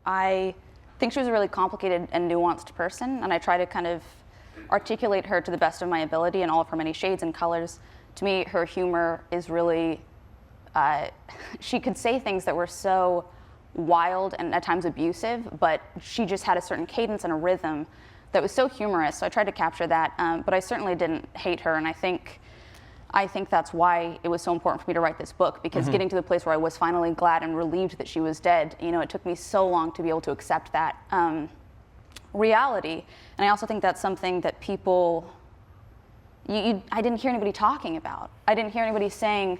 I think she was a really complicated and nuanced person, and I try to kind of articulate her to the best of my ability in all of her many shades and colors. To me, her humor is really, she could say things that were so wild and at times abusive, but she just had a certain cadence and a rhythm that was so humorous. So I tried to capture that, but I certainly didn't hate her, and I think that's why it was so important for me to write this book, because getting to the place where I was finally glad and relieved that she was dead, you know, it took me so long to be able to accept that reality. And I also think that's something that people, I didn't hear anybody talking about. I didn't hear anybody saying,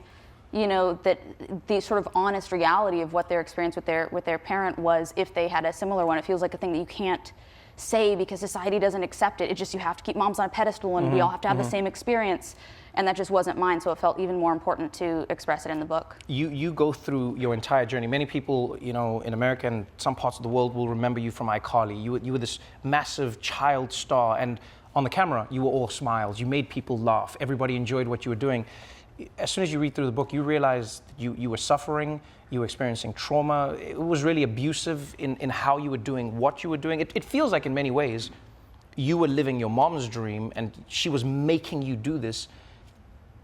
you know, that the sort of honest reality of what their experience with their parent was, if they had a similar one. It feels like a thing that you can't say because society doesn't accept it. It's just, you have to keep moms on a pedestal, and we all have to have the same experience. And that just wasn't mine, so it felt even more important to express it in the book. You go through your entire journey. Many people, you know, in America and some parts of the world will remember you from iCarly. You were this massive child star, and on the camera, you were all smiles. You made people laugh. Everybody enjoyed what you were doing. As soon as you read through the book, you realize you were suffering, you were experiencing trauma. It was really abusive in how you were doing what you were doing. It feels like in many ways, you were living your mom's dream, and she was making you do this.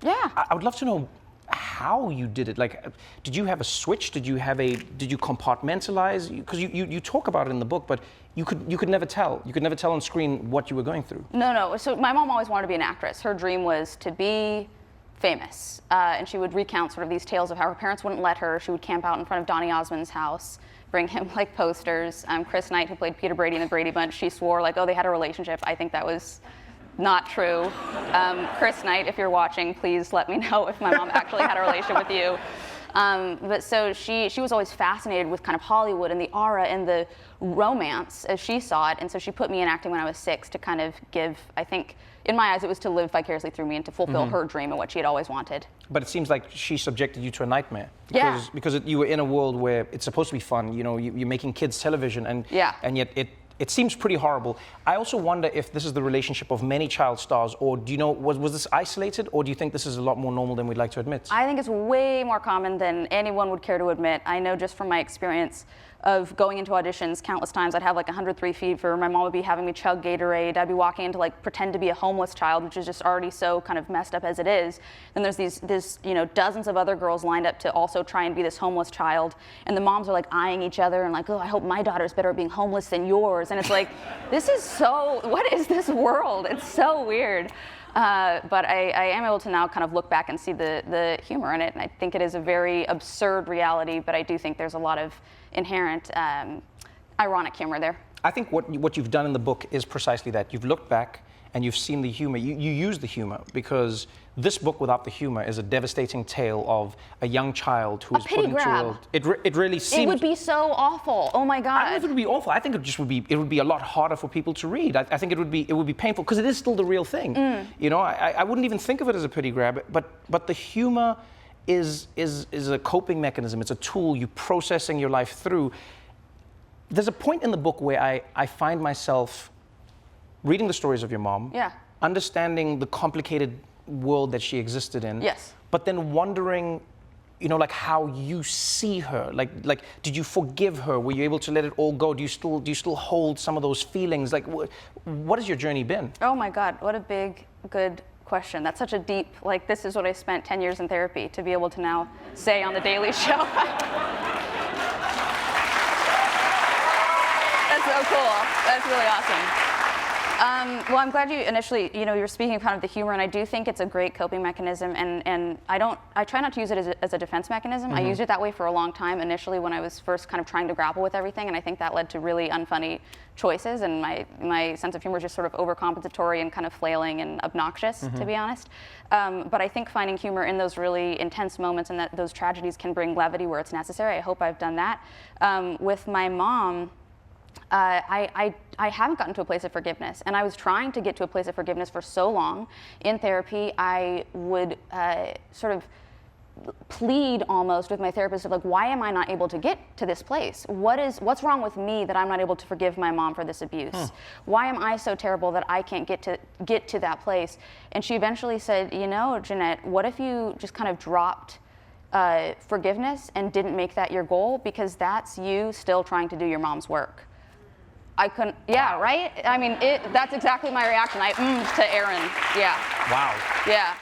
Yeah. I would love to know how you did it. Like, did you have a switch? Did you compartmentalize? Because you talk about it in the book, but you could never tell. You could never tell on screen what you were going through. No. So my mom always wanted to be an actress. Her dream was to be famous. And she would recount sort of these tales of how her parents wouldn't let her. She would camp out in front of Donny Osmond's house, bring him like posters. Chris Knight, who played Peter Brady in the Brady Bunch, she swore like, oh, they had a relationship. I think that was not true. Chris Knight, if you're watching, please let me know if my mom actually had a relationship with you. But so she was always fascinated with kind of Hollywood and the aura and the romance as she saw it. And so she put me in acting when I was 6 to kind of give, I think, in my eyes, it was to live vicariously through me and to fulfill her dream and what she had always wanted. But it seems like she subjected you to a nightmare. Yeah. Because you were in a world where it's supposed to be fun. You know, you're making kids television, and yet it seems pretty horrible. I also wonder if this is the relationship of many child stars, or do you know, was this isolated, or do you think this is a lot more normal than we'd like to admit? I think it's way more common than anyone would care to admit. I know just from my experience of going into auditions countless times. I'd have like 103 fever. My mom would be having me chug Gatorade. I'd be walking in to like pretend to be a homeless child, which is just already so kind of messed up as it is. Then there's these you know, dozens of other girls lined up to also try and be this homeless child. And the moms are like eyeing each other and like, oh, I hope my daughter's better at being homeless than yours. And it's like, this is so, what is this world? It's so weird. But I am able to now kind of look back and see the humor in it, and I think it is a very absurd reality, but I do think there's a lot of inherent ironic humor there. I think what you've done in the book is precisely that. You've looked back and you've seen the humor. You use the humor, because this book without the humor is a devastating tale of a young child who is put into a world. It really seems. It would be so awful. Oh my God. I don't know if it would be awful. I think it would be a lot harder for people to read. I think it would be painful, because it is still the real thing. You know, I wouldn't even think of it as a pity grab, but the humor is a coping mechanism. It's a tool you processing your life through. There's a point in the book where I find myself reading the stories of your mom, understanding the complicated world that she existed in, but then wondering, you know, like how you see her. Like, did you forgive her? Were you able to let it all go? Do you still hold some of those feelings? Like, what has your journey been? Oh my God, what a big, good question. That's such a deep, like, this is what I spent 10 years in therapy to be able to now say on the Daily Show. That's so cool. That's really awesome. Well, I'm glad you initially, you were speaking of kind of the humor, and I do think it's a great coping mechanism, and I try not to use it as a defense mechanism. I used it that way for a long time initially when I was first kind of trying to grapple with everything, and I think that led to really unfunny choices, and my sense of humor is just sort of overcompensatory and kind of flailing and obnoxious, to be honest. But I think finding humor in those really intense moments and that those tragedies can bring levity where it's necessary. I hope I've done that. With my mom, I haven't gotten to a place of forgiveness, and I was trying to get to a place of forgiveness for so long. In therapy, I would sort of plead almost with my therapist of like, why am I not able to get to this place? What's wrong with me that I'm not able to forgive my mom for this abuse? Why am I so terrible that I can't get to that place? And she eventually said, you know, Jennette, what if you just kind of dropped forgiveness and didn't make that your goal, because that's you still trying to do your mom's work. I couldn't, yeah, right? I mean, that's exactly my reaction. To Aaron, yeah. Wow. Yeah.